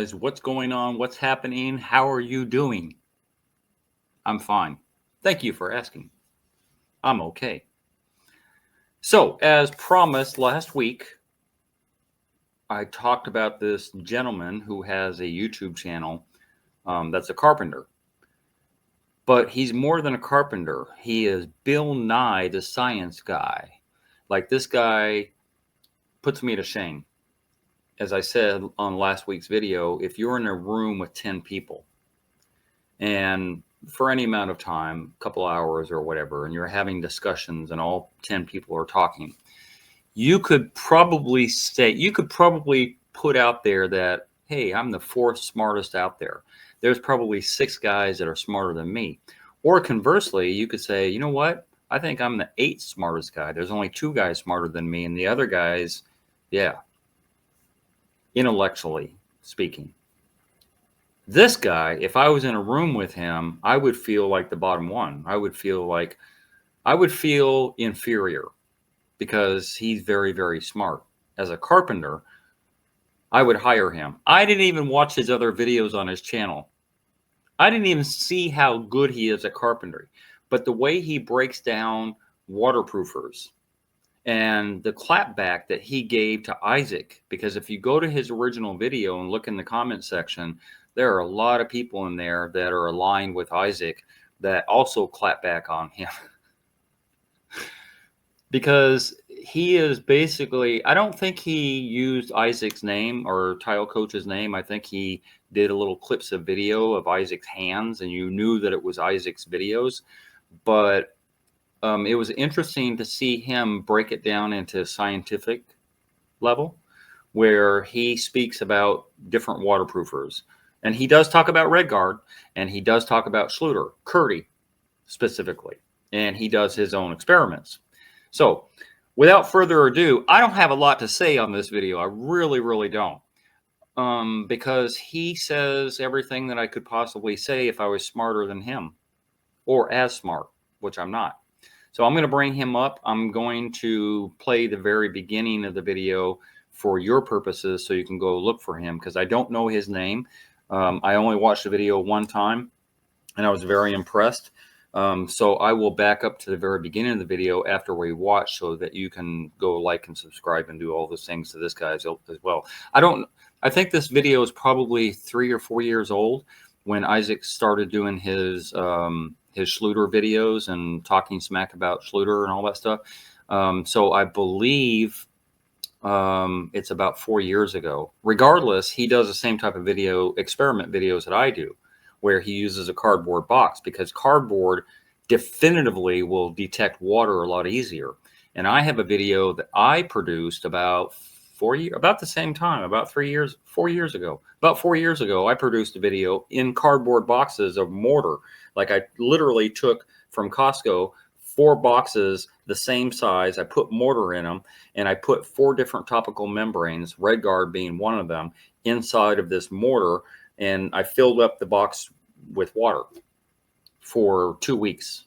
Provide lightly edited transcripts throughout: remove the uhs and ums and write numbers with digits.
guys. What's going on? What's happening? How are you doing? I'm fine. Thank you for asking. I'm okay. So, as promised last week, I talked about this gentleman who has a YouTube channel that's a carpenter. But he's more than a carpenter. He is Bill Nye, the science guy. Like, this guy puts me to shame. As I said on last week's video, if you're in a room with 10 people and for any amount of time, a couple hours or whatever, and you're having discussions and all 10 people are talking, you could probably put out there that, hey, I'm the fourth smartest out there. There's probably 6 guys that are smarter than me. Or conversely, you could say, you know what? I think I'm the 8th smartest guy. There's only 2 guys smarter than me, and the other guys, yeah, intellectually speaking. This guy, if I was in a room with him, I would feel like the bottom one. I would feel inferior because he's very, very smart. As a carpenter, I would hire him. I didn't even watch his other videos on his channel. I didn't even see how good he is at carpentry. But the way he breaks down waterproofers and the clapback that he gave to Isaac, because if you go to his original video and look in the comment section, there are a lot of people in there that are aligned with Isaac that also clap back on him. Because he is basically, I don't think he used Isaac's name or Tile Coach's name. I think he did a little clips of video of Isaac's hands, and you knew that it was Isaac's videos. But it was interesting to see him break it down into scientific level, where he speaks about different waterproofers. And he does talk about RedGuard, and he does talk about Schluter, Kerdi specifically, and he does his own experiments. So without further ado, I don't have a lot to say on this video. I really, really don't. Because he says everything that I could possibly say if I was smarter than him, or as smart, which I'm not. So I'm going to bring him up. I'm going to play the very beginning of the video for your purposes so you can go look for him, because I don't know his name. I only watched the video one time, and I was very impressed. So I will back up to the very beginning of the video after we watch so that you can go like and subscribe and do all those things to this guy as well. I think this video is probably 3 or 4 years old when Isaac started doing his Schluter videos and talking smack about Schluter and all that stuff. So I believe it's about 4 years ago. Regardless, he does the same type of experiment videos that I do, where he uses a cardboard box, because cardboard definitively will detect water a lot easier. And I have a video that I produced about the same time, about 4 years ago. About 4 years ago, I produced a video in cardboard boxes of mortar. Like, I literally took from Costco 4 boxes the same size. I put mortar in them, and I put 4 different topical membranes, RedGuard being one of them, inside of this mortar. And I filled up the box with water for 2 weeks.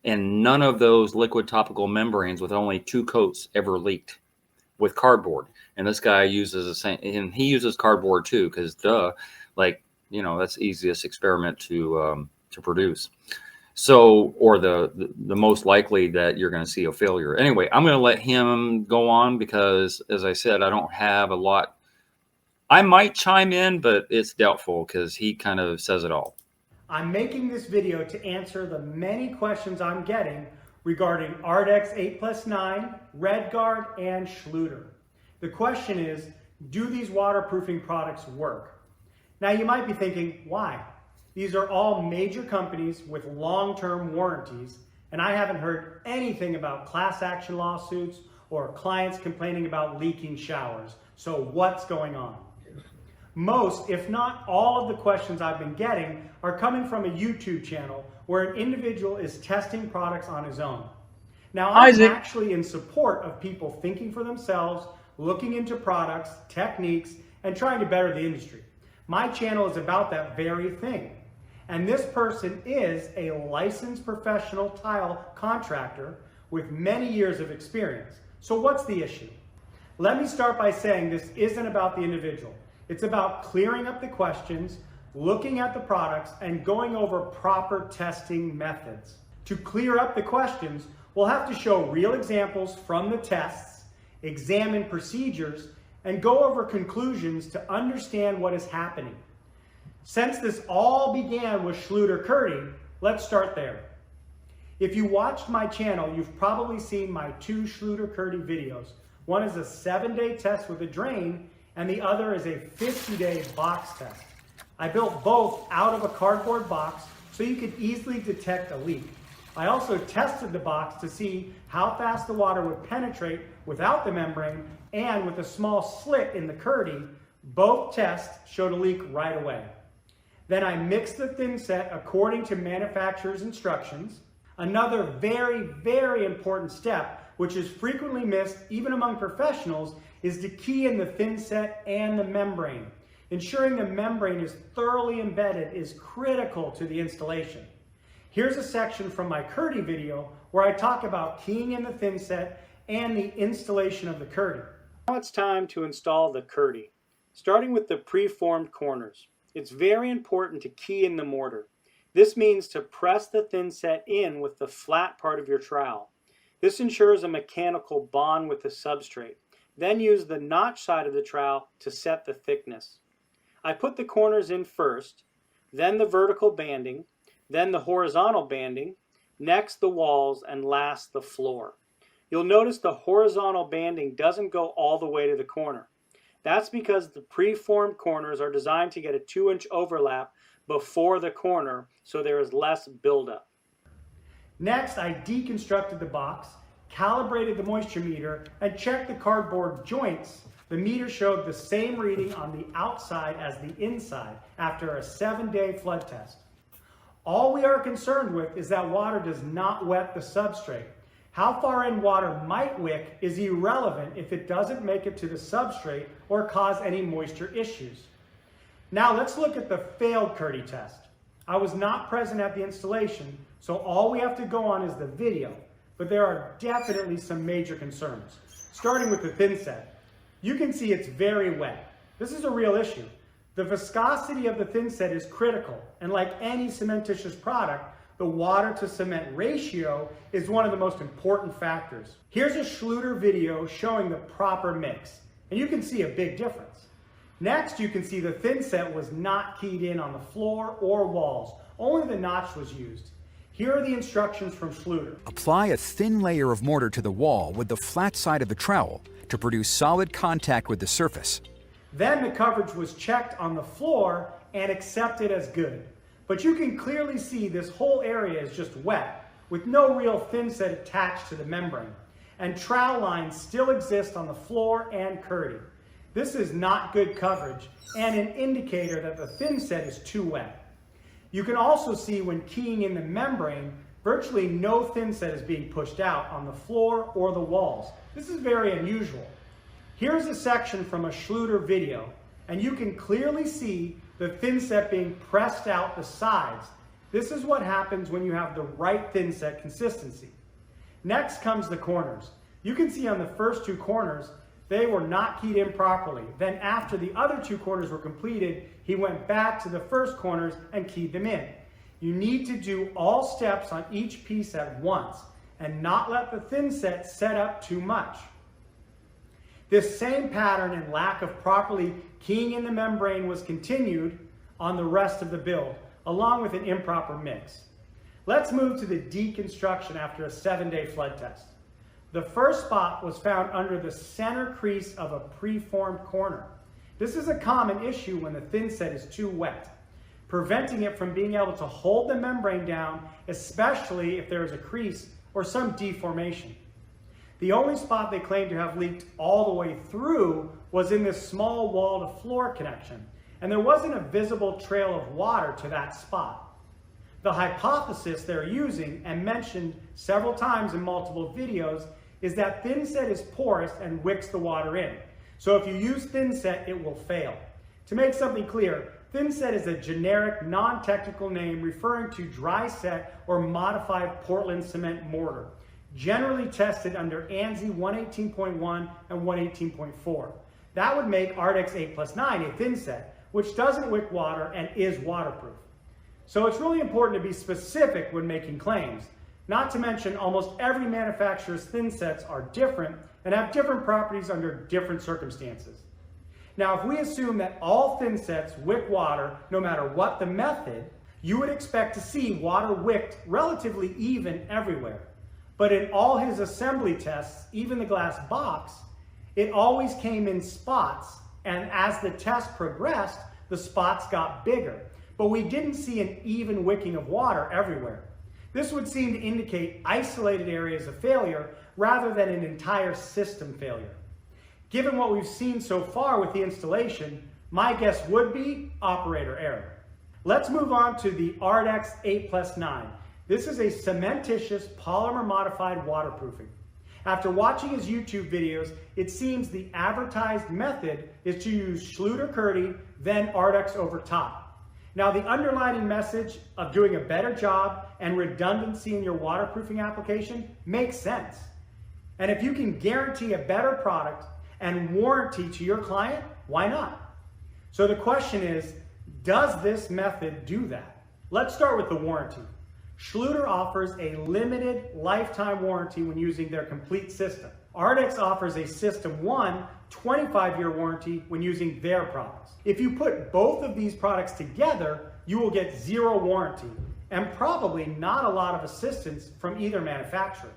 And none of those liquid topical membranes with only 2 coats ever leaked with cardboard. And this guy uses the same, and he uses cardboard too, because that's the easiest experiment to produce. So, or the most likely that you're going to see a failure. Anyway, I'm going to let him go on because, as I said, I don't have a lot. I might chime in, but it's doubtful because he kind of says it all. I'm making this video to answer the many questions I'm getting regarding Ardex 8+9, RedGuard, and Schluter. The question is, do these waterproofing products work? Now you might be thinking, why? These are all major companies with long-term warranties, and I haven't heard anything about class action lawsuits or clients complaining about leaking showers. So what's going on? Most, if not all, of the questions I've been getting are coming from a YouTube channel where an individual is testing products on his own. Now, I'm actually in support of people thinking for themselves, looking into products, techniques, and trying to better the industry. My channel is about that very thing. And this person is a licensed professional tile contractor with many years of experience. So what's the issue? Let me start by saying this isn't about the individual. It's about clearing up the questions, looking at the products, and going over proper testing methods. To clear up the questions, we'll have to show real examples from the tests, examine procedures, and go over conclusions to understand what is happening. Since this all began with Schluter Kerdi, let's start there. If you watched my channel, you've probably seen my 2 Schluter Kerdi videos. One is a 7-day test with a drain, and the other is a 50-day box test. I built both out of a cardboard box so you could easily detect a leak. I also tested the box to see how fast the water would penetrate without the membrane, and with a small slit in the Kerdi, both tests showed a leak right away. Then I mixed the thin set according to manufacturer's instructions. Another very, very important step, which is frequently missed even among professionals, is to key in the thin set and the membrane. Ensuring the membrane is thoroughly embedded is critical to the installation. Here's a section from my Kerdi video where I talk about keying in the thin set and the installation of the Kerdi. Now it's time to install the Kerdi, starting with the preformed corners. It's very important to key in the mortar. This means to press the thin set in with the flat part of your trowel. This ensures a mechanical bond with the substrate. Then use the notch side of the trowel to set the thickness. I put the corners in first, then the vertical banding, then the horizontal banding, next the walls, and last the floor. You'll notice the horizontal banding doesn't go all the way to the corner. That's because the preformed corners are designed to get a 2-inch overlap before the corner, so there is less buildup. Next, I deconstructed the box, calibrated the moisture meter, and checked the cardboard joints. The meter showed the same reading on the outside as the inside after a 7-day flood test. All we are concerned with is that water does not wet the substrate. How far in water might wick is irrelevant if it doesn't make it to the substrate or cause any moisture issues. Now let's look at the failed Kerdi test. I was not present at the installation, so all we have to go on is the video, but there are definitely some major concerns. Starting with the thin set. You can see it's very wet. This is a real issue. The viscosity of the thin set is critical, and like any cementitious product, the water to cement ratio is one of the most important factors. Here's a Schluter video showing the proper mix, and you can see a big difference. Next, you can see the thin set was not keyed in on the floor or walls. Only the notch was used. Here are the instructions from Schluter. Apply a thin layer of mortar to the wall with the flat side of the trowel to produce solid contact with the surface. Then the coverage was checked on the floor and accepted as good. But you can clearly see this whole area is just wet, with no real thin set attached to the membrane. And trowel lines still exist on the floor and Kerdi. This is not good coverage and an indicator that the thin set is too wet. You can also see when keying in the membrane, virtually no thin set is being pushed out on the floor or the walls. This is very unusual. Here's a section from a Schluter video, and you can clearly see the thin set being pressed out the sides. This is what happens when you have the right thin set consistency. Next comes the corners. You can see on the first 2 corners, they were not keyed in properly. Then after the other 2 corners were completed, he went back to the first corners and keyed them in. You need to do all steps on each piece at once and not let the thin set up too much. This same pattern and lack of properly keying in the membrane was continued on the rest of the build, along with an improper mix. Let's move to the deconstruction after a 7-day flood test. The first spot was found under the center crease of a preformed corner. This is a common issue when the thin set is too wet, preventing it from being able to hold the membrane down, especially if there is a crease or some deformation. The only spot they claim to have leaked all the way through was in this small wall-to-floor connection, and there wasn't a visible trail of water to that spot. The hypothesis they're using, and mentioned several times in multiple videos, is that thin set is porous and wicks the water in. So if you use thin set, it will fail. To make something clear, thin set is a generic, non-technical name referring to dry set or modified Portland cement mortar, generally tested under ANSI 118.1 and 118.4. That would make Ardex 8+9 a thin set, which doesn't wick water and is waterproof. So it's really important to be specific when making claims. Not to mention, almost every manufacturer's thin sets are different and have different properties under different circumstances. Now, if we assume that all thin sets wick water no matter what the method, you would expect to see water wicked relatively even everywhere. But in all his assembly tests, even the glass box, it always came in spots, and as the test progressed, the spots got bigger. But we didn't see an even wicking of water everywhere. This would seem to indicate isolated areas of failure rather than an entire system failure. Given what we've seen so far with the installation, my guess would be operator error. Let's move on to the Ardex 8+9. This is a cementitious polymer modified waterproofing. After watching his YouTube videos, it seems the advertised method is to use Schluter Kerdi, then Ardex over top. Now, the underlying message of doing a better job and redundancy in your waterproofing application makes sense. And if you can guarantee a better product and warranty to your client, why not? So the question is, does this method do that? Let's start with the warranty. Schluter offers a limited lifetime warranty when using their complete system. Ardex offers a System 1 25-year warranty when using their products. If you put both of these products together, you will get 0 warranty and probably not a lot of assistance from either manufacturer.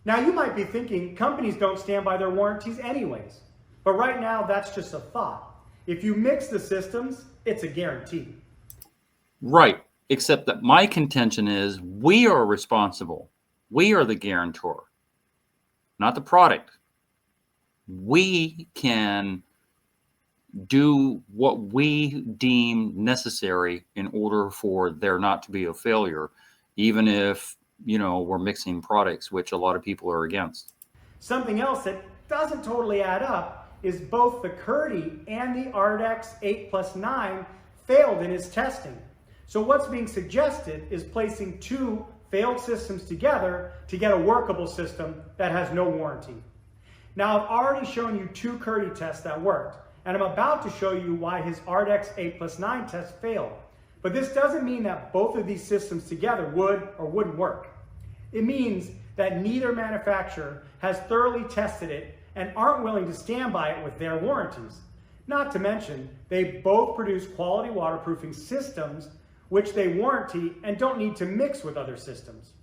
Now, you might be thinking companies don't stand by their warranties anyways, but right now that's just a thought. If you mix the systems, it's a guarantee. Right, except that my contention is we are responsible. We are the guarantor, not the product. We can do what we deem necessary in order for there not to be a failure, even if, we're mixing products, which a lot of people are against. Something else that doesn't totally add up is both the Kerdi and the Ardex 8+9 failed in his testing. So what's being suggested is placing 2 failed systems together to get a workable system that has no warranty. Now, I've already shown you 2 Kerdi tests that worked, and I'm about to show you why his Ardex 8+9 test failed. But this doesn't mean that both of these systems together would or wouldn't work. It means that neither manufacturer has thoroughly tested it and aren't willing to stand by it with their warranties. Not to mention, they both produce quality waterproofing systems which they warranty and don't need to mix with other systems.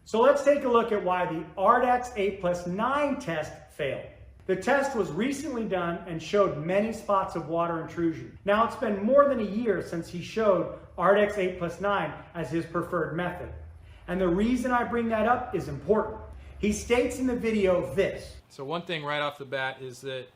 So let's take a look at why the Ardex 8+9 test failed. The test was recently done and showed many spots of water intrusion. Now, it's been more than a year since he showed Ardex 8+9 as his preferred method. And the reason I bring that up is important. He states in the video this. So one thing right off the bat is that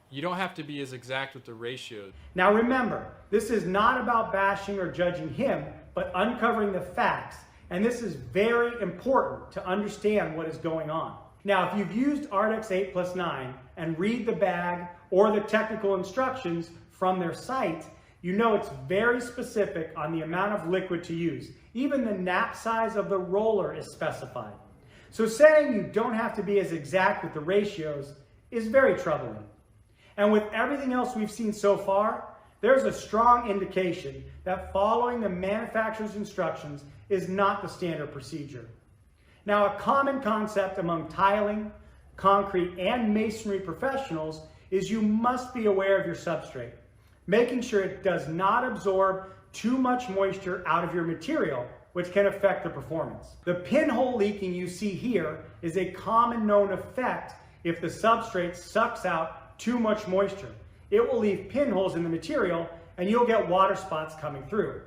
you don't have to be as exact with the ratios. Now remember, this is not about bashing or judging him, but uncovering the facts. And this is very important to understand what is going on. Now, if you've used Ardex 8+9 and read the bag or the technical instructions from their site, you know it's very specific on the amount of liquid to use. Even the nap size of the roller is specified. So saying you don't have to be as exact with the ratios is very troubling. And with everything else we've seen so far, there's a strong indication that following the manufacturer's instructions is not the standard procedure. Now, a common concept among tiling, concrete, and masonry professionals is you must be aware of your substrate, making sure it does not absorb too much moisture out of your material, which can affect the performance. The pinhole leaking you see here is a common known effect if the substrate sucks out too much moisture. It will leave pinholes in the material and you'll get water spots coming through.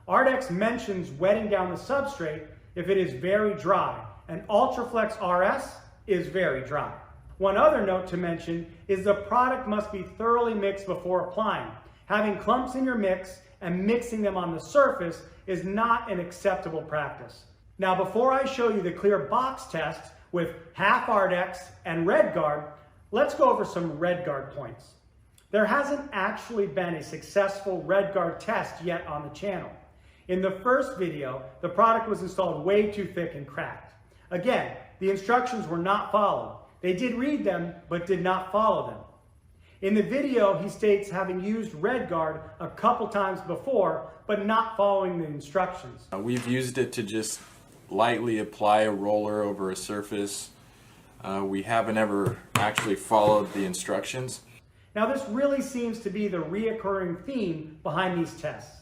Ardex mentions wetting down the substrate if it is very dry, and Ultraflex RS is very dry. One other note to mention is the product must be thoroughly mixed before applying. Having clumps in your mix and mixing them on the surface is not an acceptable practice. Now, before I show you the clear box test with half Ardex and RedGuard, let's go over some RedGuard points. There hasn't actually been a successful RedGuard test yet on the channel. In the first video, the product was installed way too thick and cracked. Again, the instructions were not followed. They did read them, but did not follow them. In the video, he states having used RedGuard a couple times before, but not following the instructions. We've used it to just lightly apply a roller over a surface. We haven't ever actually followed the instructions. Now this really seems to be the reoccurring theme behind these tests.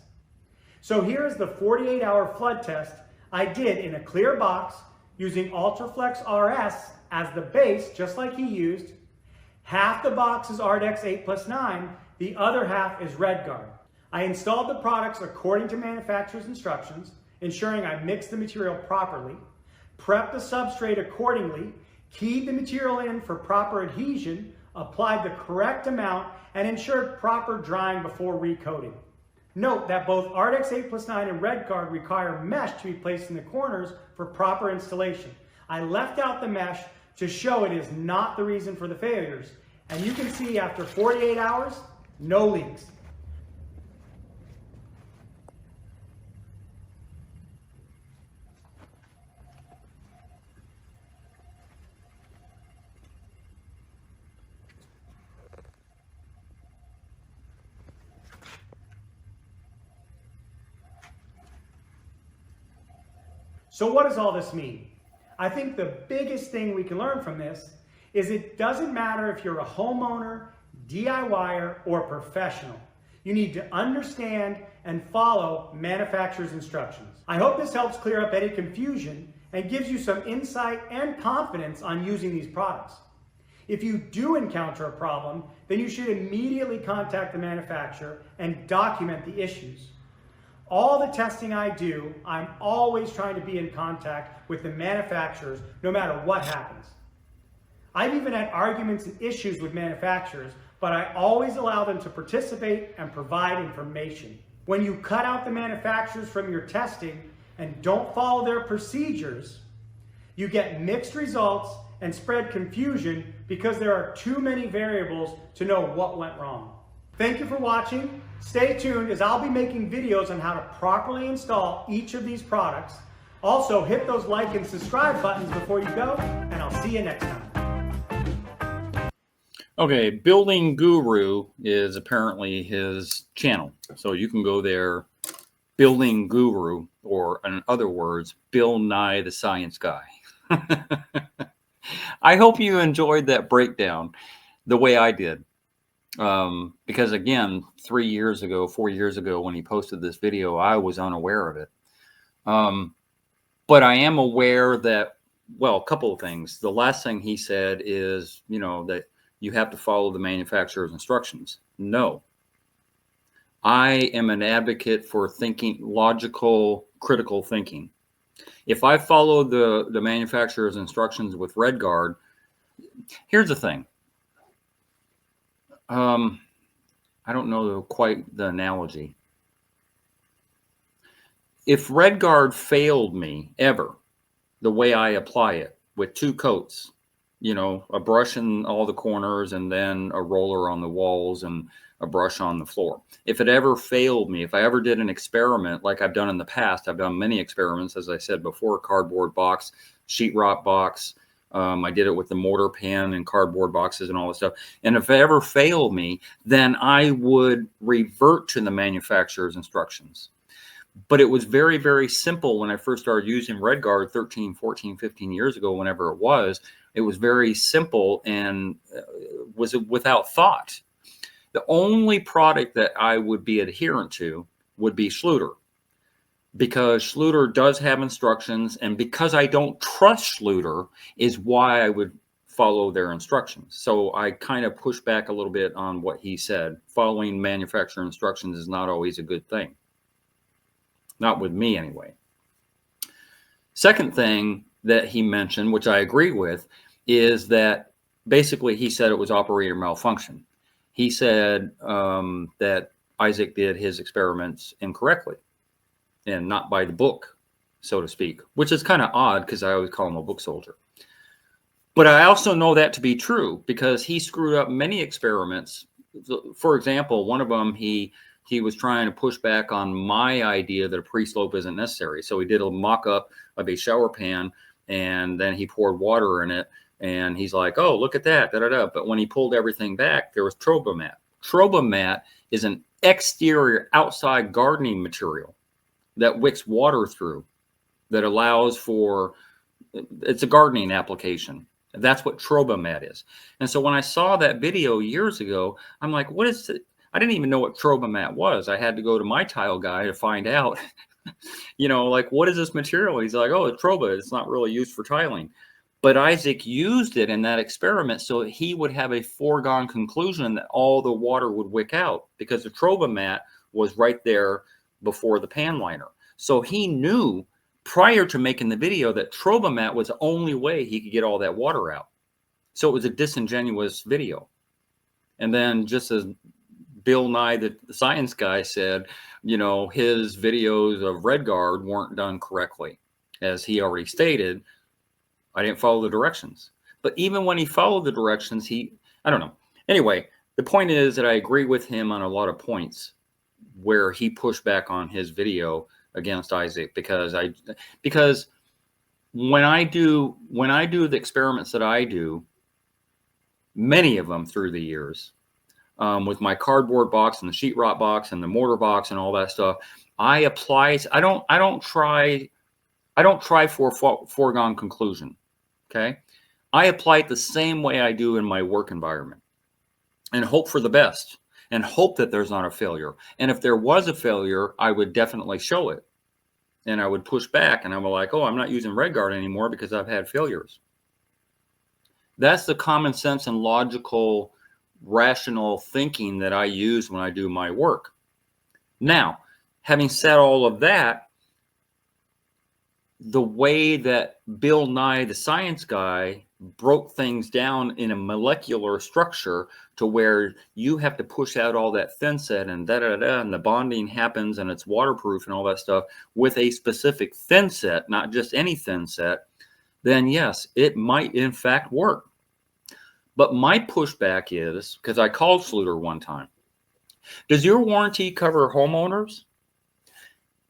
So here's the 48-hour flood test I did in a clear box using Ultraflex RS as the base, just like he used. Half the box is Ardex 8+9, the other half is RedGuard. I installed the products according to manufacturer's instructions, ensuring I mixed the material properly, prepped the substrate accordingly, keyed the material in for proper adhesion, applied the correct amount, and ensured proper drying before recoating. Note that both Ardex 8+9 and RedGuard require mesh to be placed in the corners for proper installation. I left out the mesh to show it is not the reason for the failures, and you can see after 48 hours, no leaks. So what does all this mean? I think the biggest thing we can learn from this is it doesn't matter if you're a homeowner, DIYer, or professional. You need to understand and follow manufacturer's instructions. I hope this helps clear up any confusion and gives you some insight and confidence on using these products. If you do encounter a problem, then you should immediately contact the manufacturer and document the issues. All the testing I do, I'm always trying to be in contact with the manufacturers no matter what happens. I've even had arguments and issues with manufacturers, but I always allow them to participate and provide information. When you cut out the manufacturers from your testing and don't follow their procedures, you get mixed results and spread confusion because there are too many variables to know what went wrong. Thank you for watching. Stay tuned as I'll be making videos on how to properly install each of these products. Also, hit those like and subscribe buttons before you go, and I'll see you next time. Okay, Building Guru is apparently his channel. So you can go there, Building Guru, or in other words, Bill Nye the Science Guy. I hope you enjoyed that breakdown the way I did. Because again, 4 years ago, when he posted this video, I was unaware of it. But I am aware that, well, a couple of things. The last thing he said is, you know, that you have to follow the manufacturer's instructions. No. I am an advocate for thinking, logical, critical thinking. If I follow the manufacturer's instructions with RedGuard, here's the thing. I don't know quite the analogy. If RedGuard failed me ever, the way I apply it with 2 coats, you know, a brush in all the corners and then a roller on the walls and a brush on the floor. If it ever failed me, if I ever did an experiment like I've done in the past, I've done many experiments, as I said before, cardboard box, sheetrock box, I did it with the mortar pan and cardboard boxes and all this stuff. And if it ever failed me, then I would revert to the manufacturer's instructions. But it was very, very simple when I first started using RedGuard 13, 14, 15 years ago, whenever it was very simple and was without thought. The only product that I would be adherent to would be Schluter, because Schluter does have instructions, and because I don't trust Schluter is why I would follow their instructions. So I kind of push back a little bit on what he said. Following manufacturer instructions is not always a good thing. Not with me anyway. Second thing that he mentioned, which I agree with, is that basically he said it was operator malfunction. He said that Isaac did his experiments incorrectly and not by the book, so to speak, which is kind of odd because I always call him a book soldier. But I also know that to be true because he screwed up many experiments. For example, one of them, he was trying to push back on my idea that a pre-slope isn't necessary. So he did a mock-up of a shower pan, and then he poured water in it And he's like, oh, look at that, da, da, da. But when he pulled everything back, there was Trobomat. Trobomat is an exterior outside gardening material that wicks water through, that allows for, it's a gardening application. That's what Trobomat is. And so when I saw that video years ago, I'm like, what is it? I didn't even know what Trobomat was. I had to go to my tile guy to find out, you know, like, what is this material? He's like, oh, it's Troba. It's not really used for tiling. But Isaac used it in that experiment so he would have a foregone conclusion that all the water would wick out, because the Trobomat was right there before the pan liner. So he knew prior to making the video that Trobomat was the only way he could get all that water out. So it was a disingenuous video. And then, just as Bill Nye, the science guy, said, you know, his videos of RedGuard weren't done correctly. As he already stated, I didn't follow the directions. But even when he followed the directions, I don't know. Anyway, the point is that I agree with him on a lot of points where he pushed back on his video against Isaac, because when I do the experiments that I do, many of them through the years, with my cardboard box and the sheetrock box and the mortar box and all that stuff, I apply. I don't try for a foregone conclusion. Okay, I apply it the same way I do in my work environment, and hope for the best, and hope that there's not a failure. And if there was a failure, I would definitely show it, and I would push back, and I'm like, oh, I'm not using RedGuard anymore because I've had failures. That's the common sense and logical, rational thinking that I use when I do my work. Now, having said all of that, the way that Bill Nye, the science guy, broke things down in a molecular structure to where you have to push out all that thin set and and the bonding happens and it's waterproof and all that stuff with a specific thin set, not just any thin set, then yes, it might in fact work. But my pushback is, because I called Schluter one time, does your warranty cover homeowners?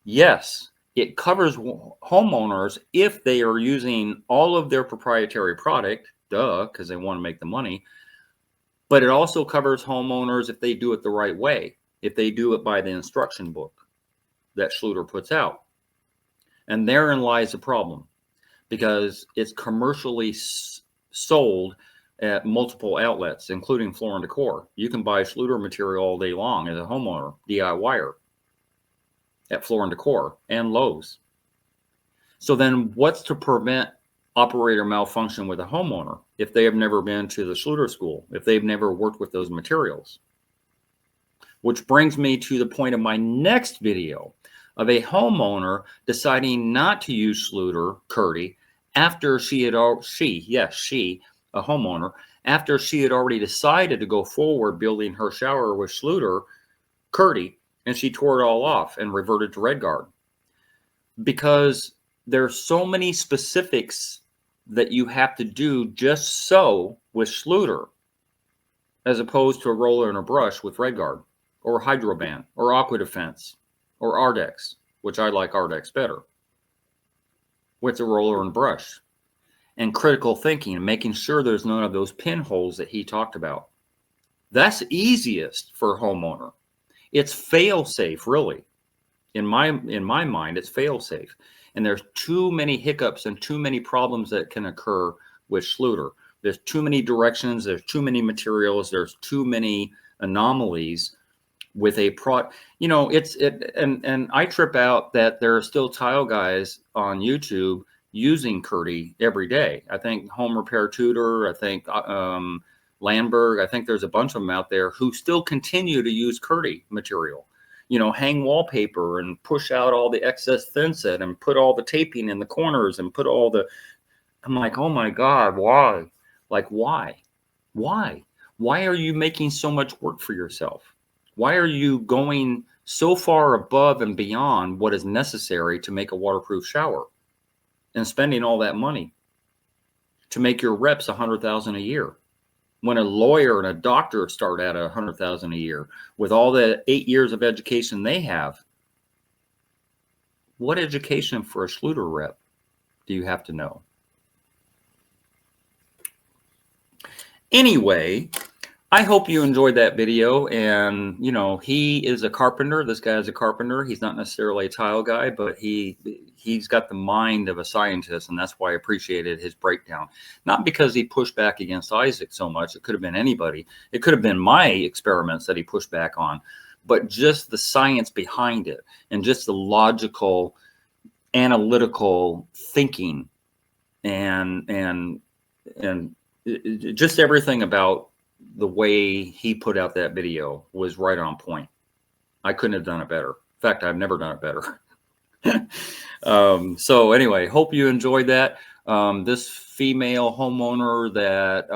Yes. It covers homeowners if they are using all of their proprietary product, because they want to make the money. But it also covers homeowners if they do it the right way, if they do it by the instruction book that Schluter puts out. And therein lies the problem, because it's commercially sold at multiple outlets, including Floor and Decor. You can buy Schluter material all day long as a homeowner, DIYer, at Floor and Decor and Lowe's. So then what's to prevent operator malfunction with a homeowner if they have never been to the Schluter school, if they've never worked with those materials? Which brings me to the point of my next video of a homeowner deciding not to use Schluter, Kerdi, after a homeowner, after she had already decided to go forward building her shower with Schluter, Kerdi, and she tore it all off and reverted to RedGuard. Because there's so many specifics that you have to do just so with Schluter, as opposed to a roller and a brush with RedGuard, or Hydroban, or Aqua Defense, or Ardex, which I like Ardex better, with the roller and brush. And critical thinking and making sure there's none of those pinholes that he talked about. That's easiest for a homeowner. It's fail-safe, really. In my mind, it's fail-safe. And there's too many hiccups and too many problems that can occur with Schluter. There's too many directions. There's too many materials. There's too many anomalies with a you know, and I trip out that there are still tile guys on YouTube using Kerdi every day. I think Home Repair Tutor, I think Landberg, I think there's a bunch of them out there who still continue to use Kerdi material. You know, hang wallpaper and push out all the excess thin set and put all the taping in the corners and put all the, I'm like, oh my God, why? Like, why? Why? Why are you making so much work for yourself? Why are you going so far above and beyond what is necessary to make a waterproof shower and spending all that money to make your reps $100,000 a year, when a lawyer and a doctor start at $100,000 a year with all the 8 years of education they have? What education for a Schluter rep do you have to know? Anyway, I hope you enjoyed that video. And, you know, he is a carpenter. This guy is a carpenter. He's not necessarily a tile guy, but he's got the mind of a scientist. And that's why I appreciated his breakdown. Not because he pushed back against Isaac so much. It could have been anybody. It could have been my experiments that he pushed back on. But just the science behind it and just the logical, analytical thinking and just everything about the way he put out that video was right on point. I couldn't have done it better. In fact, I've never done it better. So anyway, hope you enjoyed that. This female homeowner that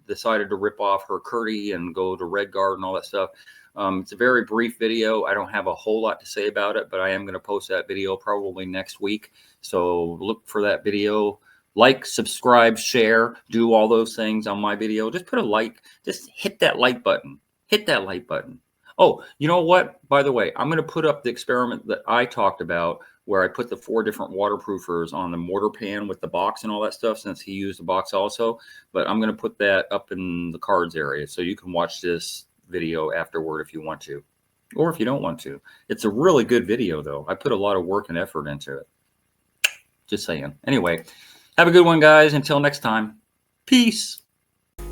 decided to rip off her Kerdi and go to RedGuard and all that stuff. It's a very brief video. I don't have a whole lot to say about it, but I am going to post that video probably next week. So look for that video. Like, subscribe, share, do all those things on my video. Just put a like, just hit that like button. Hit that like button. Oh, you know what? By the way, I'm going to put up the experiment that I talked about where I put the 4 different waterproofers on the mortar pan with the box and all that stuff, since he used the box also. But I'm going to put that up in the cards area so you can watch this video afterward if you want to, or if you don't want to. It's a really good video though. I put a lot of work and effort into it. Just saying. Anyway, have a good one, guys. Until next time, peace.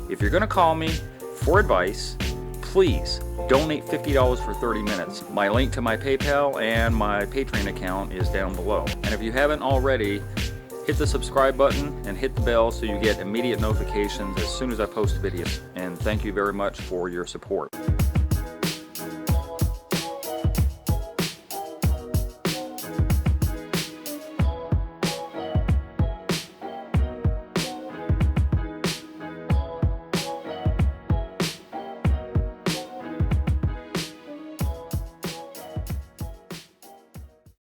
If you're going to call me for advice, please donate $50 for 30 minutes. My link to my PayPal and my Patreon account is down below. And if you haven't already, hit the subscribe button and hit the bell so you get immediate notifications as soon as I post videos. And thank you very much for your support.